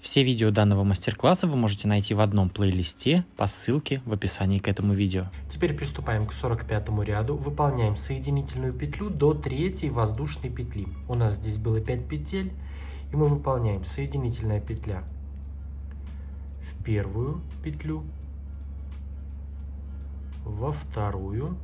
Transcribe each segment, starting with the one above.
Все видео данного мастер-класса вы можете найти в одном плейлисте по ссылке в описании к этому видео. Теперь приступаем к 45 ряду. Выполняем соединительную петлю до третьей воздушной петли. У нас здесь было 5 петель, и мы выполняем соединительная петля в первую петлю, во вторую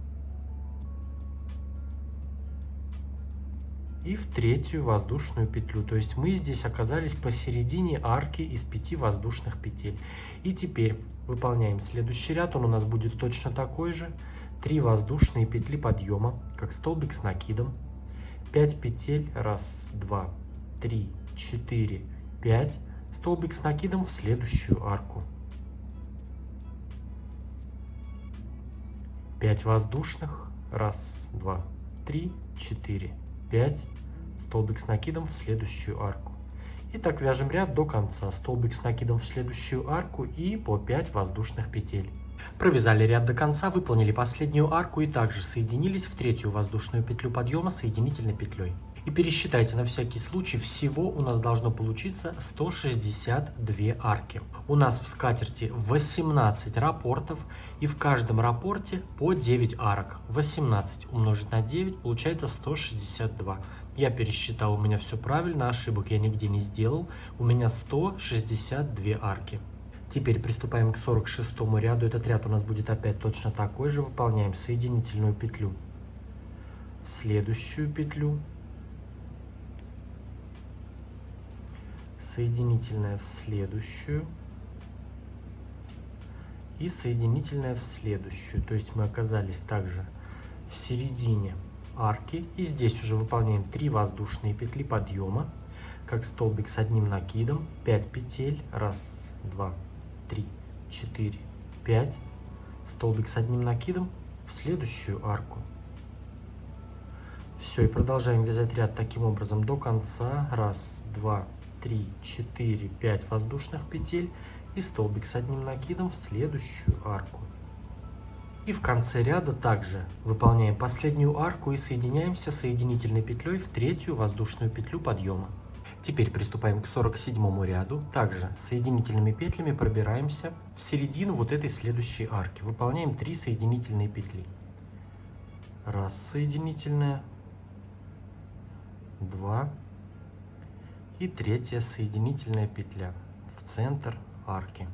и в третью воздушную петлю. То есть мы здесь оказались посередине арки из 5 воздушных петель. И теперь выполняем следующий ряд. Он у нас будет точно такой же. 3 воздушные петли подъема, как столбик с накидом. 5 петель. 1, 2, 3, 4, 5. Столбик с накидом в следующую арку. 5 воздушных. 1, 2, 3, 4, 5. Столбик с накидом в следующую арку. И так вяжем ряд до конца. Столбик с накидом в следующую арку и по 5 воздушных петель. Провязали ряд до конца, выполнили последнюю арку и также соединились в третью воздушную петлю подъема соединительной петлей. И пересчитайте на всякий случай, всего у нас должно получиться 162 арки. У нас в скатерти 18 раппортов, и в каждом раппорте по 9 арок. 18 умножить на 9 получается 162. Я пересчитал, у меня все правильно, ошибок я нигде не сделал. У меня 162 арки. Теперь приступаем к 46 ряду. Этот ряд у нас будет опять точно такой же. Выполняем соединительную петлю в следующую петлю, соединительная в следующую и соединительная в следующую. То есть мы оказались также в середине арки. И здесь уже выполняем 3 воздушные петли подъема, как столбик с одним накидом. 5 петель. 1, 2, 3, 4, 5. Столбик с одним накидом в следующую арку. Все, и продолжаем вязать ряд таким образом до конца. 1, 2, 3, 4, 5 воздушных петель и столбик с одним накидом в следующую арку. И в конце ряда также выполняем последнюю арку и соединяемся соединительной петлей в третью воздушную петлю подъема. Теперь приступаем к 47 ряду. Также соединительными петлями пробираемся в середину вот этой следующей арки. Выполняем 3 соединительные петли. 1 соединительная, 2 и 3 соединительная петля в центр арки.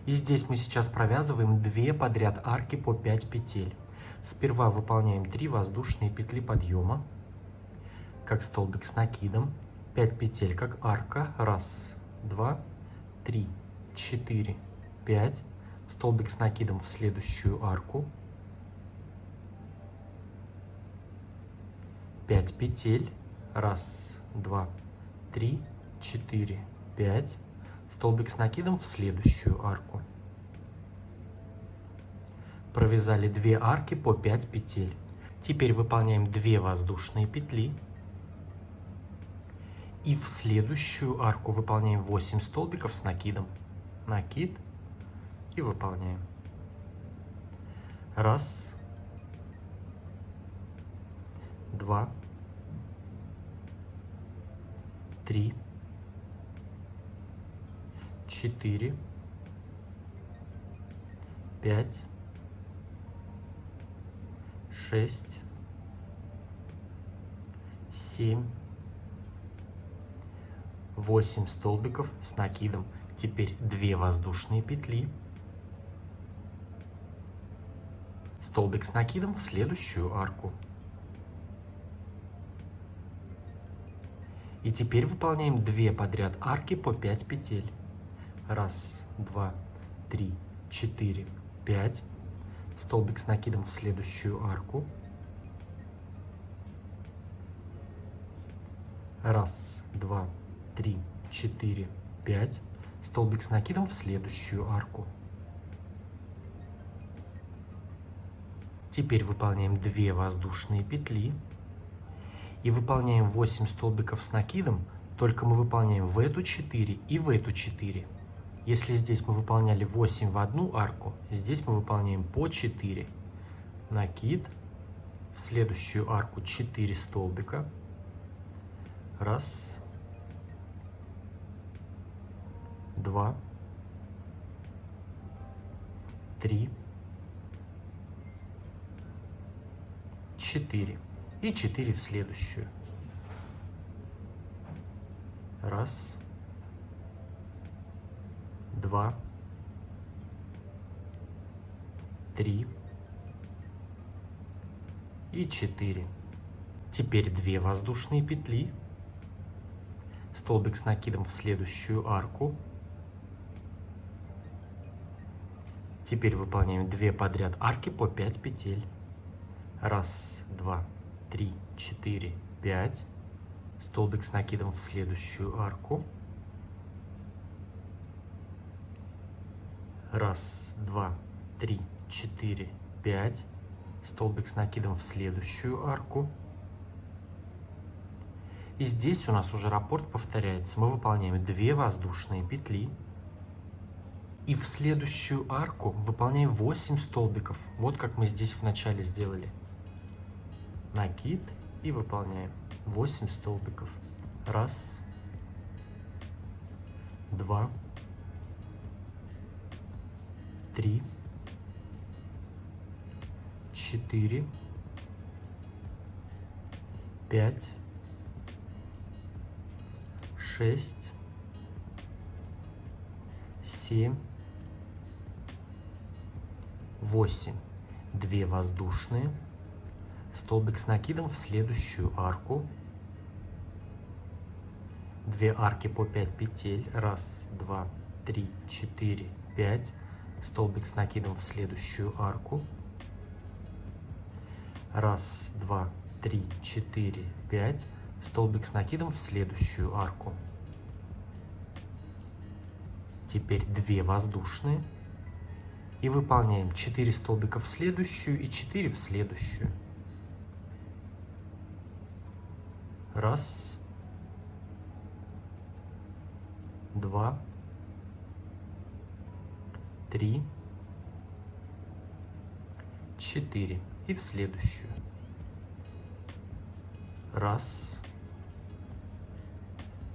И здесь мы сейчас провязываем 2 подряд арки по 5 петель. Сперва выполняем 3 воздушные петли подъема, как столбик с накидом. 5 петель, как арка. 1, 2, 3, 4, 5. Столбик с накидом в следующую арку. 5 петель. 1, 2, 3, 4, 5. Столбик с накидом в следующую арку. Провязали 2 арки по 5 петель. Теперь выполняем 2 воздушные петли. И в следующую арку выполняем 8 столбиков с накидом. Накид и выполняем. 1, 2, 3, 4, 5, 6, 7, 8 столбиков с накидом. Теперь 2 воздушные петли. Столбик с накидом в следующую арку. И теперь выполняем 2 подряд арки по 5 петель. 1, 2, 3, 4, 5. Столбик с накидом в следующую арку. 1, 2, 3, 4, 5. Столбик с накидом в следующую арку. Теперь выполняем 2 воздушные петли. И выполняем 8 столбиков с накидом, только мы выполняем в эту 4 и в эту 4. Если здесь мы выполняли 8 в одну арку, здесь мы выполняем по 4. Накид, в следующую арку 4 столбика. 1, 2, 3, 4. И 4 в следующую. Раз, 2, 3 и 4. Теперь 2 воздушные петли, столбик с накидом в следующую арку. Теперь выполняем 2 подряд арки по 5 петель. Раз, 2, 3, 4, 5. Столбик с накидом в следующую арку. Раз, 2, 3, 4, 5. Столбик с накидом в следующую арку. И здесь у нас уже раппорт повторяется. Мы выполняем 2 воздушные петли. И в следующую арку выполняем 8 столбиков. Вот как мы здесь в начале сделали. Накид и выполняем 8 столбиков. Раз, 2, 3, 4, 5, 6, 7, 8. 2 воздушные. Столбик с накидом в следующую арку. 2 арки по 5 петель. Раз, 2, 3, 4, 5. Столбик с накидом в следующую арку. Раз, 2, 3, 4, 5. Столбик с накидом в следующую арку. Теперь 2 воздушные. И выполняем 4 столбика в следующую и 4 в следующую. Раз, 2, 3, 4 и в следующую. Раз,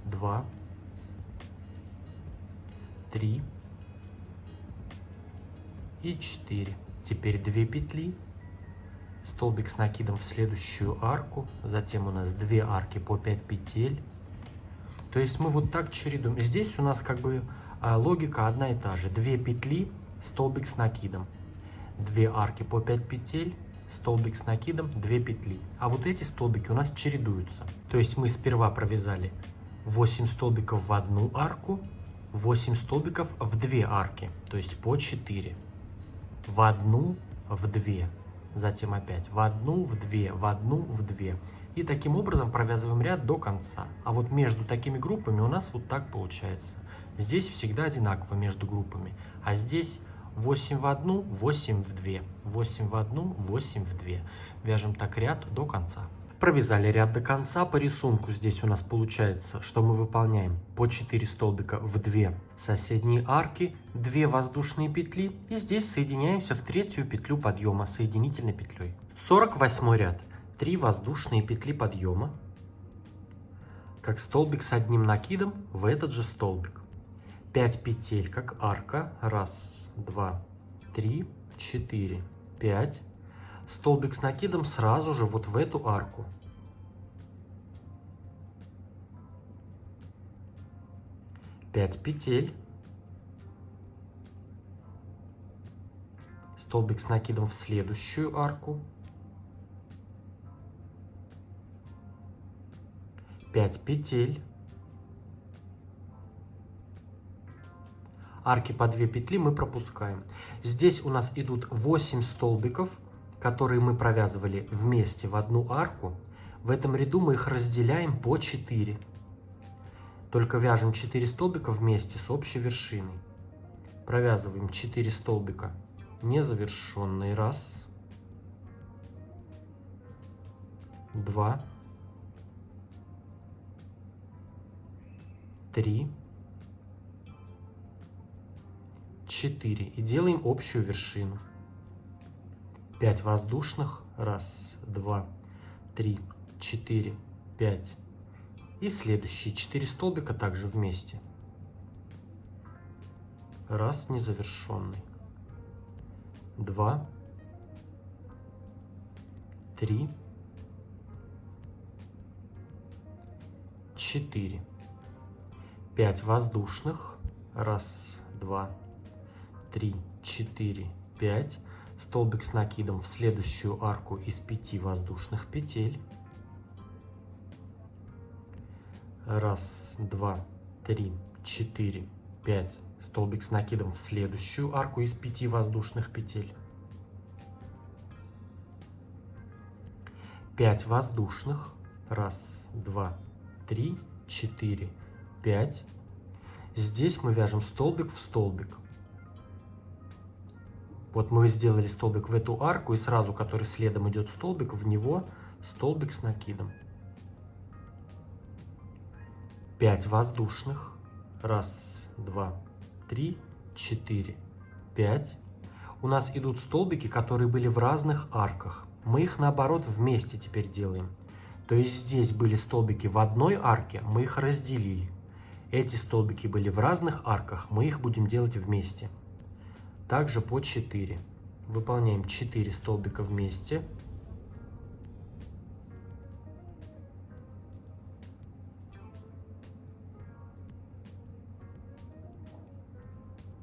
2, 3 и 4. Теперь 2 петли. Столбик с накидом в следующую арку, затем у нас 2 арки по 5 петель. То есть мы вот так чередуем. Здесь у нас как бы логика одна и та же. 2 петли, столбик с накидом. 2 арки по 5 петель, столбик с накидом, 2 петли. А вот эти столбики у нас чередуются. То есть мы сперва провязали 8 столбиков в одну арку, 8 столбиков в 2 арки, то есть по 4. В одну, в 2. Затем опять в одну, в 2, в одну, в 2. И таким образом провязываем ряд до конца. А вот между такими группами у нас вот так получается. Здесь всегда одинаково между группами. А здесь 8 в одну, 8 в 2. 8 в одну, 8 в 2. Вяжем так ряд до конца. Провязали ряд до конца. По рисунку здесь у нас получается, что мы выполняем по 4 столбика в 2 соседние арки, 2 воздушные петли, и здесь соединяемся в третью петлю подъема соединительной петлей. 48 ряд. 3 воздушные петли подъема, как столбик с одним накидом в этот же столбик. 5 петель, как арка. Раз, 2, 3, 4, 5. Столбик с накидом сразу же вот в эту арку. Пять петель. Столбик с накидом в следующую арку. 5 петель. Арки по 2 петли мы пропускаем. Здесь у нас идут 8 столбиков, которые мы провязывали вместе в одну арку. В этом ряду мы их разделяем по 4. Только вяжем 4 столбика вместе с общей вершиной. Провязываем 4 столбика незавершенные. Раз, 2, 3, 4. И делаем общую вершину. 5 воздушных. Раз, 2, 3, 4, 5. И следующие 4 столбика также вместе. Раз, незавершенный. 2, 3, 4. 5 воздушных. Раз, 2, 3, 4, 5. Столбик с накидом в следующую арку из 5 воздушных петель. Раз, 2, 3, 4, 5. Столбик с накидом в следующую арку из 5 воздушных петель. 5 воздушных. Раз, 2, 3, 4, 5. Здесь мы вяжем столбик в столбик. Вот мы сделали столбик в эту арку, и сразу, который следом идет столбик, в него столбик с накидом. 5 воздушных. Раз, 2, 3, 4, 5. У нас идут столбики, которые были в разных арках. Мы их наоборот вместе теперь делаем. То есть здесь были столбики в одной арке, мы их разделили. Эти столбики были в разных арках, мы их будем делать вместе. Также по 4. Выполняем 4 столбика вместе.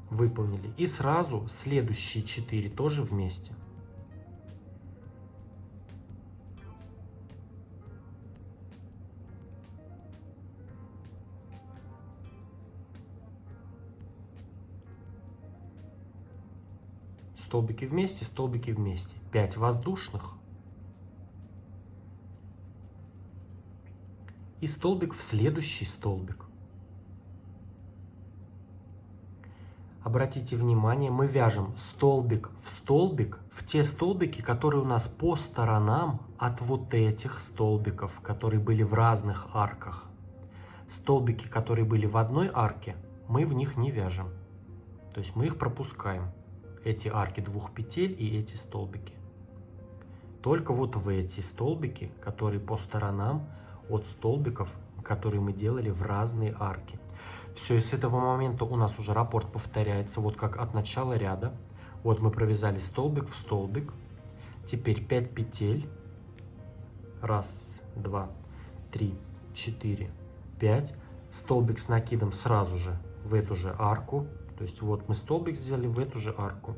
Выполнили. И сразу следующие 4 тоже вместе. Столбики вместе, столбики вместе. 5 воздушных. И столбик в следующий столбик. Обратите внимание, мы вяжем столбик в те столбики, которые у нас по сторонам от вот этих столбиков, которые были в разных арках. Столбики, которые были в одной арке, мы в них не вяжем. То есть мы их пропускаем. Эти арки двух петель и эти столбики. Только вот в эти столбики, которые по сторонам от столбиков, которые мы делали в разные арки. Все, и с этого момента у нас уже раппорт повторяется, вот как от начала ряда. Вот мы провязали столбик в столбик. Теперь 5 петель. Раз, 2, 3, 4, 5. Столбик с накидом сразу же в эту же арку. То есть вот мы столбик сделали в эту же арку.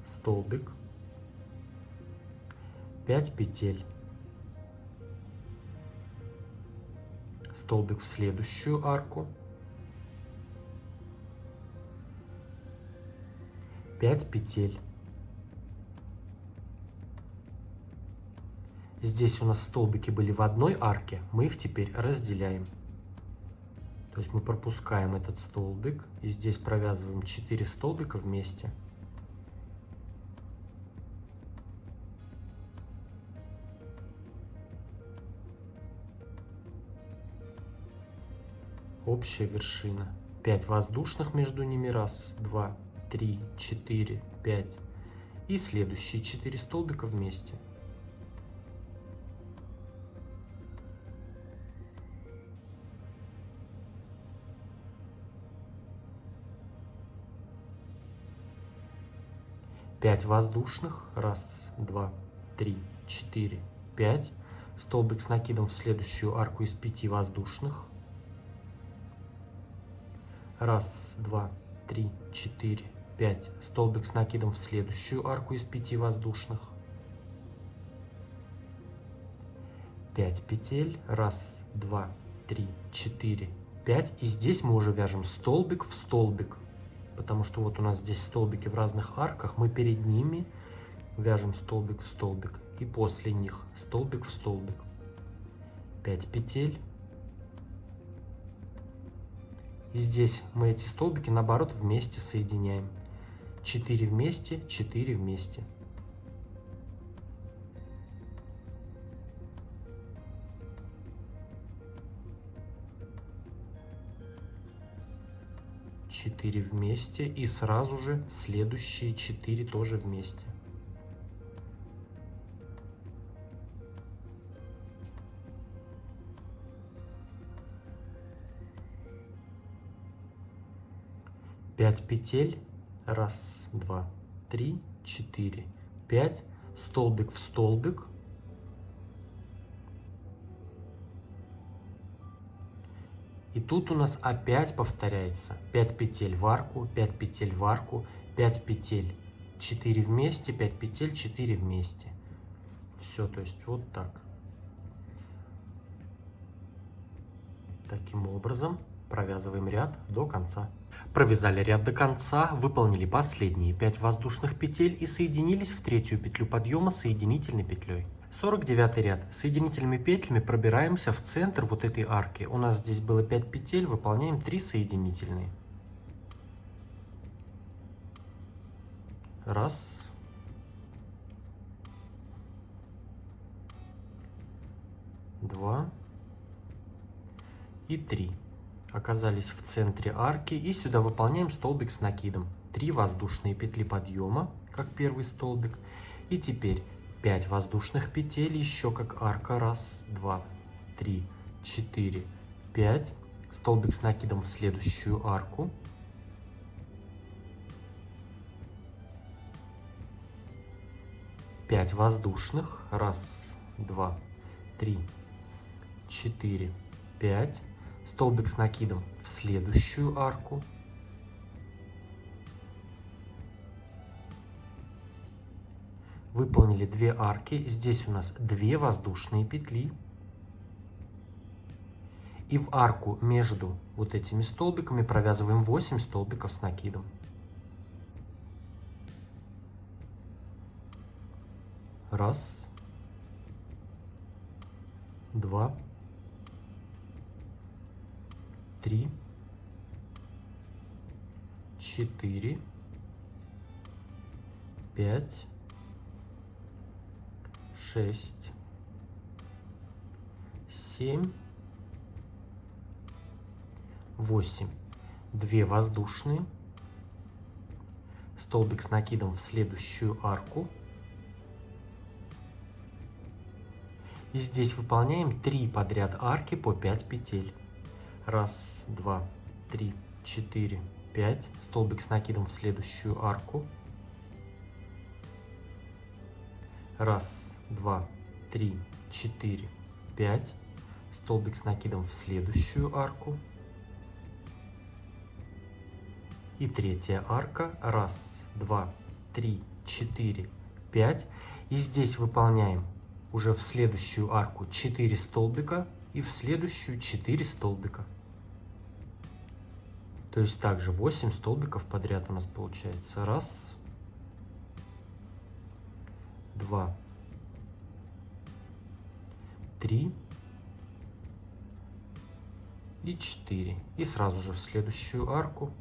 Столбик. 5 петель. Столбик в следующую арку. 5 петель. Здесь у нас столбики были в одной арке, мы их теперь разделяем. То есть мы пропускаем этот столбик и здесь провязываем 4 столбика вместе. Общая вершина. 5 воздушных между ними. Раз, 2, 3, 4, 5. И следующие 4 столбика вместе. Пять воздушных. Раз, 2, 3, 4, 5. Столбик с накидом в следующую арку из 5 воздушных. Раз, 2, 3, 4, 5. Столбик с накидом в следующую арку из 5 воздушных. 5 петель. Раз, 2, 3, 4, 5. И здесь мы уже вяжем столбик в столбик. Потому что вот у нас здесь столбики в разных арках. Мы перед ними вяжем столбик в столбик. И после них столбик в столбик. 5 петель. И здесь мы эти столбики наоборот вместе соединяем. 4 вместе, 4 вместе. Четыре вместе и сразу же следующие 4 тоже вместе. 5 петель, раз, два, три, 4, 5, столбик в столбик, и тут у нас опять повторяется 5 петель в арку, 5 петель в арку, 5 петель, 4 вместе, 5 петель, 4 вместе. Все, то есть вот так. Таким образом провязываем ряд до конца. Провязали ряд до конца, выполнили последние 5 воздушных петель и соединились в третью петлю подъема соединительной петлей. 49 ряд. Соединительными петлями пробираемся в центр вот этой арки. У нас здесь было 5 петель, выполняем 3 соединительные. Раз. Два. И 3. Оказались в центре арки и сюда выполняем столбик с накидом. 3 воздушные петли подъема, как первый столбик. И теперь 5 воздушных петель, еще как арка. Раз, два, три, 4, 5. Столбик с накидом в следующую арку. Пять воздушных. Раз, два, три, 4, 5. Столбик с накидом в следующую арку. Выполнили 2 арки. Здесь у нас 2 воздушные петли. И в арку между вот этими столбиками провязываем 8 столбиков с накидом. Раз. Два. 3, 4, 5, 6, 7, 8. 2 воздушные. Столбик с накидом в следующую арку. И здесь выполняем 3 подряд арки по 5 петель. Раз, два, три, 4, 5. Столбик с накидом в следующую арку. Раз, два, три, 4, 5. Столбик с накидом в следующую арку. И третья арка. Раз, два, три, 4, 5. И здесь выполняем уже в следующую арку 4 столбика и в следующую 4 столбика. То есть также 8 столбиков подряд у нас получается. Раз, два, 3 и 4. И сразу же в следующую арку.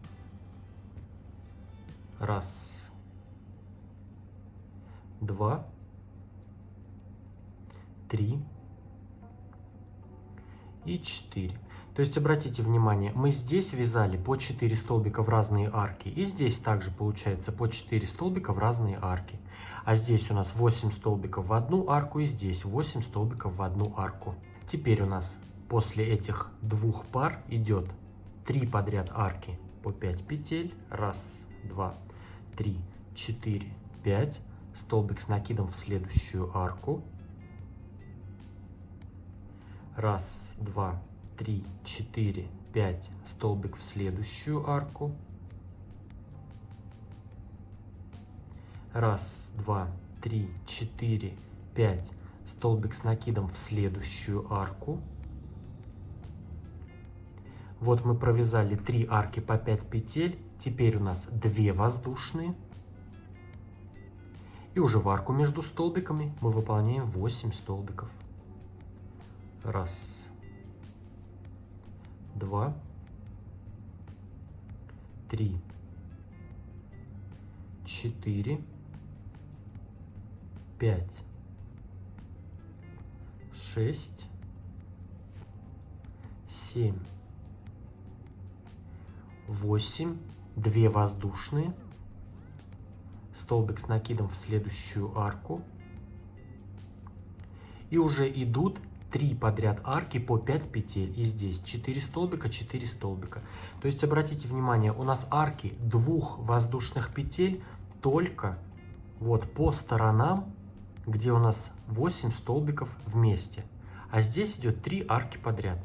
Раз, два, 3 и 4. То есть обратите внимание, мы здесь вязали по 4 столбика в разные арки, и здесь также получается по 4 столбика в разные арки. А здесь у нас 8 столбиков в одну арку, и здесь 8 столбиков в одну арку. Теперь у нас после этих 2 пар идет 3 подряд арки по 5 петель. Раз, два, 3, 4, 5. Столбик с накидом в следующую арку. Раз, два, 3, 4, 5. Столбик в следующую арку. Раз, два, 3, 4, 5. Столбик с накидом в следующую арку. Вот мы провязали 3 арки по 5 петель. Теперь у нас 2 воздушные. И уже в арку между столбиками мы выполняем 8 столбиков. Раз, два, 3, 4, 5, 6, 7, 8, 2 воздушные, столбик с накидом в следующую арку. И уже идут 3 подряд арки по 5 петель. И здесь 4 столбика, 4 столбика. То есть обратите внимание, у нас арки двух воздушных петель только вот по сторонам, где у нас 8 столбиков вместе. А здесь идет 3 арки подряд.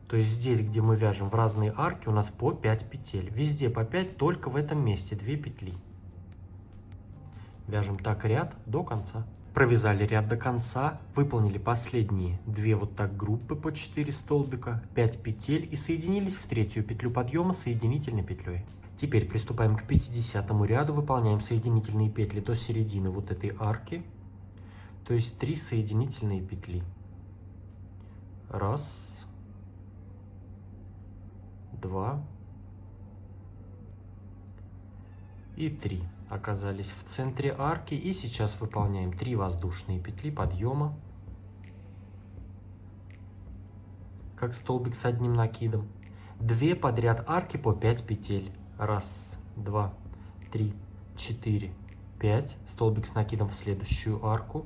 То есть здесь, где мы вяжем в разные арки, у нас по 5 петель. Везде по 5, только в этом месте 2 петли. Вяжем так ряд до конца. Провязали ряд до конца, выполнили последние 2 вот так группы по 4 столбика, 5 петель и соединились в третью петлю подъема соединительной петлей. Теперь приступаем к 50 ряду, выполняем соединительные петли до середины вот этой арки, то есть 3 соединительные петли. Раз, 2 и 3. Оказались в центре арки и сейчас выполняем 3 воздушные петли подъема, как столбик с одним накидом, 2 подряд арки по 5 петель. Раз, 2, 3, 4, 5. Столбик с накидом в следующую арку.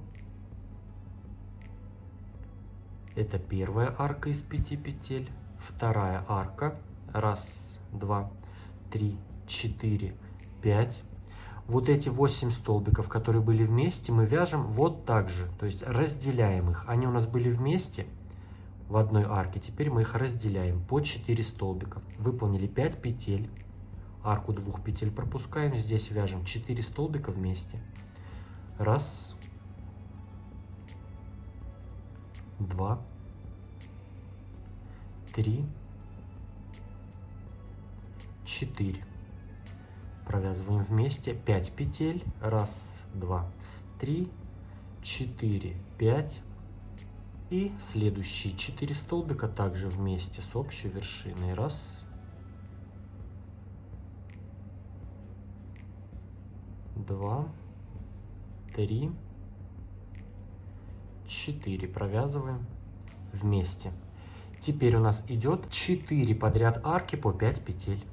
Это первая арка из 5 петель. Вторая арка. Раз, 2, 3, 4, 5. Вот эти 8 столбиков, которые были вместе, мы вяжем вот так же. То есть разделяем их. Они у нас были вместе в одной арке. Теперь мы их разделяем по 4 столбика. Выполнили 5 петель. Арку 2 петель пропускаем. Здесь вяжем 4 столбика вместе. Раз, 2, 3, 4. Провязываем вместе 5 петель. Раз, 2, 3, 4, 5. И следующие 4 столбика также вместе с общей вершиной. Раз, 2, 3, 4. Провязываем вместе. Теперь у нас идет 4 подряд арки по 5 петель.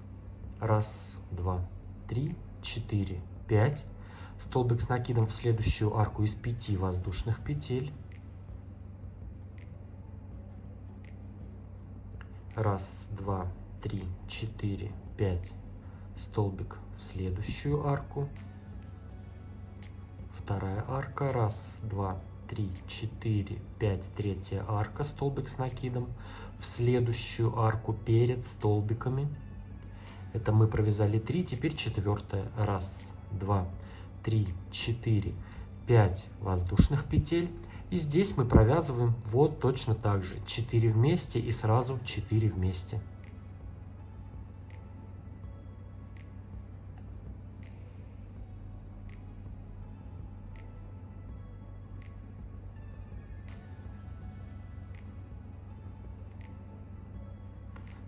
Раз, 2, 3, 4, 5. Столбик с накидом в следующую арку из 5 воздушных петель. Раз, 2, 3, 4, 5. Столбик в следующую арку. Вторая арка. Раз, 2, 3, 4, 5. Третья арка. Столбик с накидом в следующую арку перед столбиками. Это мы провязали 3, теперь четвертая. Раз, 2, 3, 4, 5 воздушных петель. И здесь мы провязываем вот точно так же. 4 вместе и сразу 4 вместе.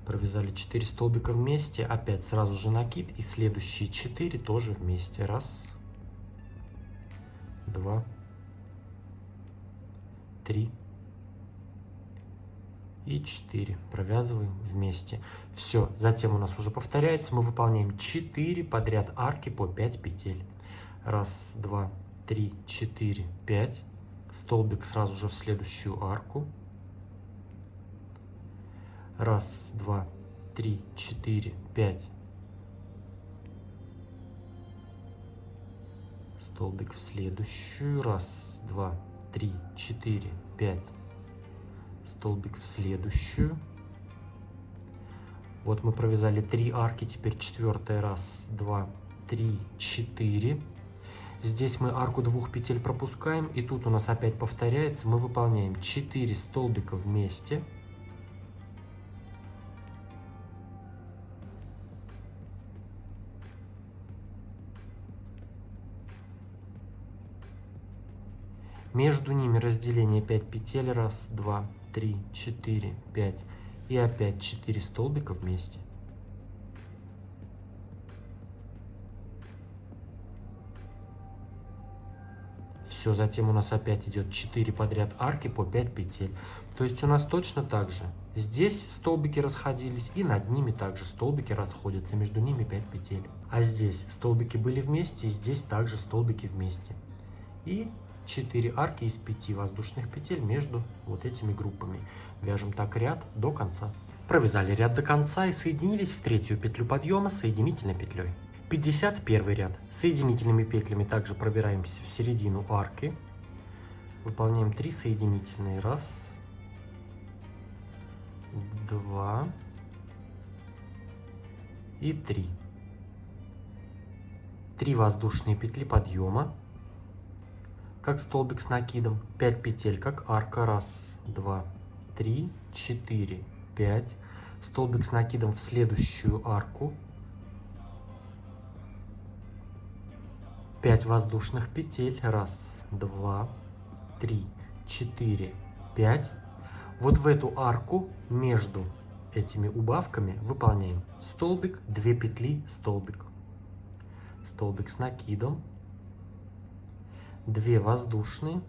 Провязали 4 столбика вместе, опять сразу же накид, и следующие 4 тоже вместе. Раз, 2, 3 и 4. Провязываем вместе. Все, затем у нас уже повторяется, мы выполняем 4 подряд арки по 5 петель. Раз, 2, 3, 4, 5. Столбик сразу же в следующую арку. Раз, 2, 3, 4, 5. Столбик в следующую. Раз, 2, 3, 4, 5. Столбик в следующую. Вот мы провязали 3 арки, теперь четвертая. Раз, 2, 3, 4. Здесь мы арку 2 петель пропускаем, и тут у нас опять повторяется. Мы выполняем 4 столбика вместе. Между ними разделение 5 петель. Раз, 2, 3, 4, 5. И опять 4 столбика вместе. Все, затем у нас опять идет 4 подряд арки по 5 петель. То есть у нас точно так же. Здесь столбики расходились, и над ними также столбики расходятся. Между ними 5 петель. А здесь столбики были вместе, и здесь также столбики вместе. И 4 арки из 5 воздушных петель между вот этими группами. Вяжем так ряд до конца. Провязали ряд до конца и соединились в третью петлю подъема соединительной петлей. 51 ряд. Соединительными петлями также пробираемся в середину арки. Выполняем 3 соединительные. 1, 2 и 3. 3 воздушные петли подъема, как столбик с накидом. 5 петель, как арка. 1, 2, 3, 4, 5. Столбик с накидом в следующую арку. 5 воздушных петель. 1, 2, 3, 4, 5. Вот в эту арку между этими убавками выполняем столбик, 2 петли, столбик. Столбик с накидом, 2 воздушные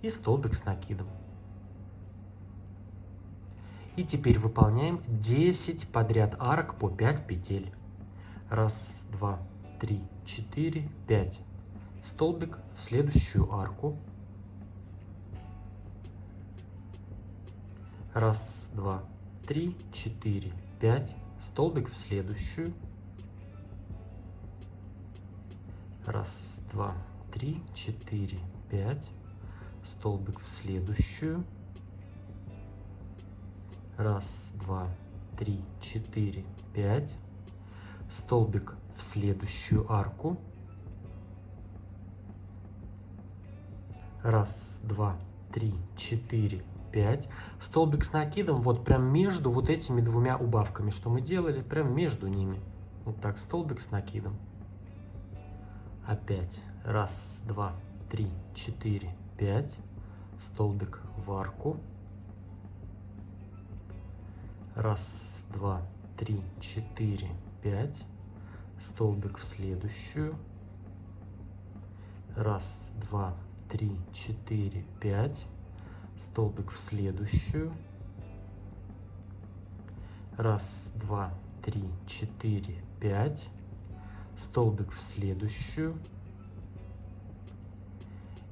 и столбик с накидом. И теперь выполняем 10 подряд арок по 5 петель. 1, 2, 3, 4, 5. Столбик в следующую арку. 1, 2, 3, 4, 5. Столбик в следующую. 1, 2, 3, 4, 5. Столбик в следующую. 1, 2, 3, 4, 5. Столбик в следующую арку. 1, 2, 3, 4, 5. Столбик с накидом вот прям между вот этими двумя убавками, что мы делали, прям между ними. Вот так, столбик с накидом. Опять 1, 2, 3, 4, 5. Столбик в арку. 1, 2, 3, 4, 5. Столбик в следующую. 1, 2, 3, 4, 5. Столбик в следующую. 1, 2, 3, 4, 5. Столбик в следующую.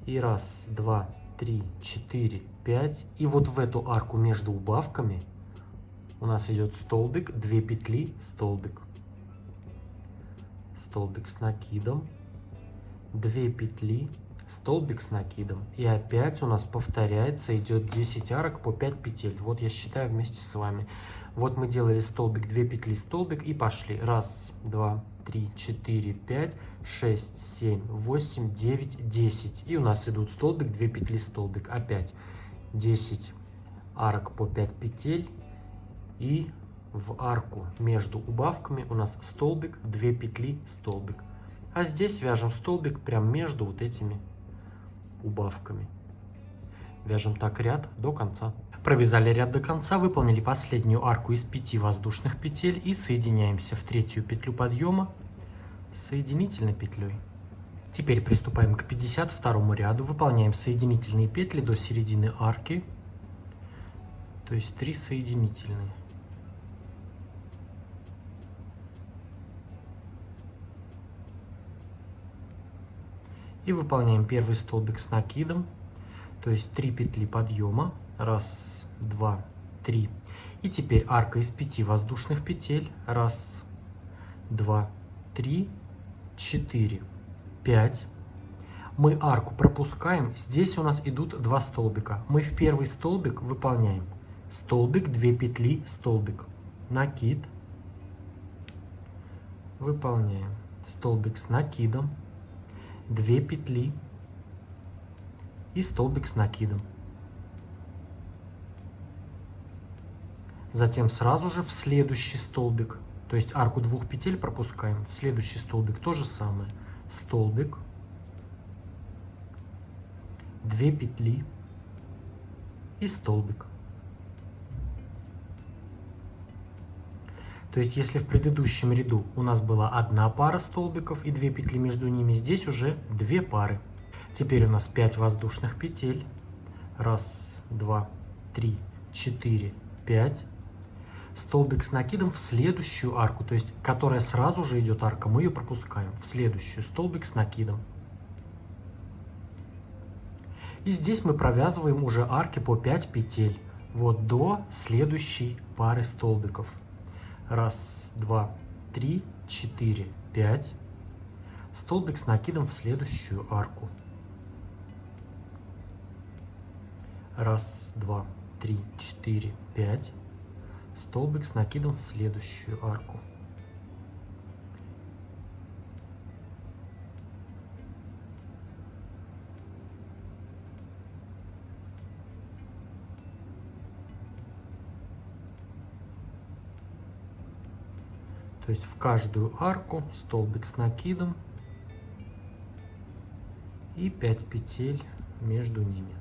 И 1, 2, 3, 4, 5. И вот в эту арку между убавками у нас идет столбик, 2 петли, столбик. Столбик с накидом. 2 петли, столбик с накидом. И опять у нас повторяется, идет 10 арок по 5 петель. Вот я считаю вместе с вами. Вот мы делали столбик, 2 петли, столбик и пошли. 1, 2, 3, 4, 5, 6, 7, 8, 9, 10. И у нас идут столбик, 2 петли, столбик. Опять 10 арок по 5 петель. И в арку между убавками у нас столбик, 2 петли, столбик. А здесь вяжем столбик прям между вот этими убавками. Вяжем так ряд до конца. Провязали ряд до конца, выполнили последнюю арку из 5 воздушных петель и соединяемся в третью петлю подъема с соединительной петлей. Теперь приступаем к 52 ряду, выполняем соединительные петли до середины арки, то есть 3 соединительные. И выполняем первый столбик с накидом, то есть 3 петли подъема. 1, 2, 3. И теперь арка из 5 воздушных петель. 1, 2, 3, 4, 5. Мы арку пропускаем. Здесь у нас идут 2 столбика. Мы в первый столбик выполняем столбик, 2 петли, столбик. Накид. Выполняем столбик с накидом. 2 петли и столбик с накидом. Затем сразу же в следующий столбик, то есть арку 2 петель пропускаем, в следующий столбик то же самое. Столбик, 2 петли и столбик. То есть, если в предыдущем ряду у нас была одна пара столбиков и 2 петли между ними, здесь уже 2 пары. Теперь у нас 5 воздушных петель. 1, 2, 3, 4, 5. Столбик с накидом в следующую арку, то есть, которая сразу же идет арка, мы ее пропускаем. В следующую столбик с накидом. И здесь мы провязываем уже арки по 5 петель. Вот до следующей пары столбиков. 1, 2, 3, 4, 5. Столбик с накидом в следующую арку. 1, 2, 3, 4, 5. Столбик с накидом в следующую арку. То есть в каждую арку столбик с накидом и 5 петель между ними.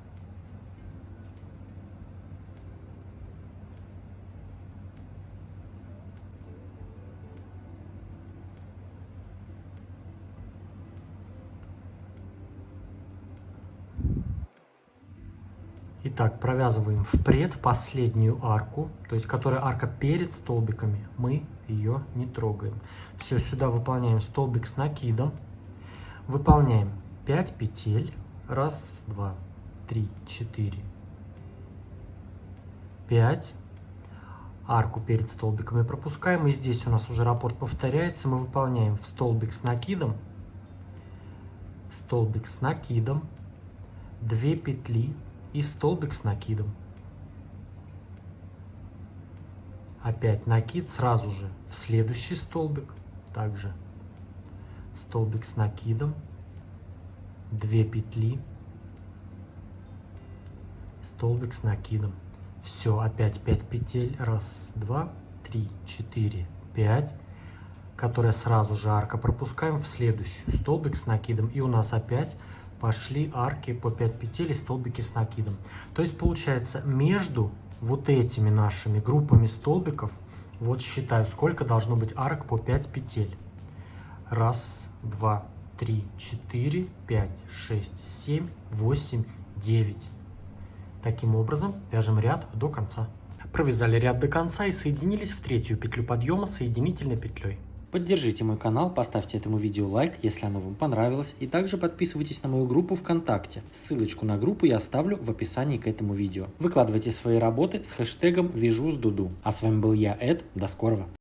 Итак, провязываем в предпоследнюю арку, то есть которая арка перед столбиками, мы ее не трогаем. Все, сюда выполняем столбик с накидом, выполняем 5 петель, 1, 2, 3, 4, 5. Арку перед столбиками пропускаем, и здесь у нас уже раппорт повторяется, мы выполняем в столбик с накидом, 2 петли и столбик с накидом. Опять накид сразу же в следующий столбик, также столбик с накидом, 2 петли, столбик с накидом. Все, опять 5 петель, 1, 2, 3, 4, 5, которая сразу же арка пропускаем в следующую, столбик с накидом, и у нас опять пошли арки по 5 петель и столбики с накидом. То есть получается между вот этими нашими группами столбиков, вот считаю, сколько должно быть арок по 5 петель. 1, 2, 3, 4, 5, 6, 7, 8, 9. Таким образом вяжем ряд до конца. Провязали ряд до конца и соединились в третью петлю подъема соединительной петлей. Поддержите мой канал, поставьте этому видео лайк, если оно вам понравилось, и также подписывайтесь на мою группу ВКонтакте. Ссылочку на группу я оставлю в описании к этому видео. Выкладывайте свои работы с хэштегом «Вяжу с Дуду». А с вами был я, Эд. До скорого!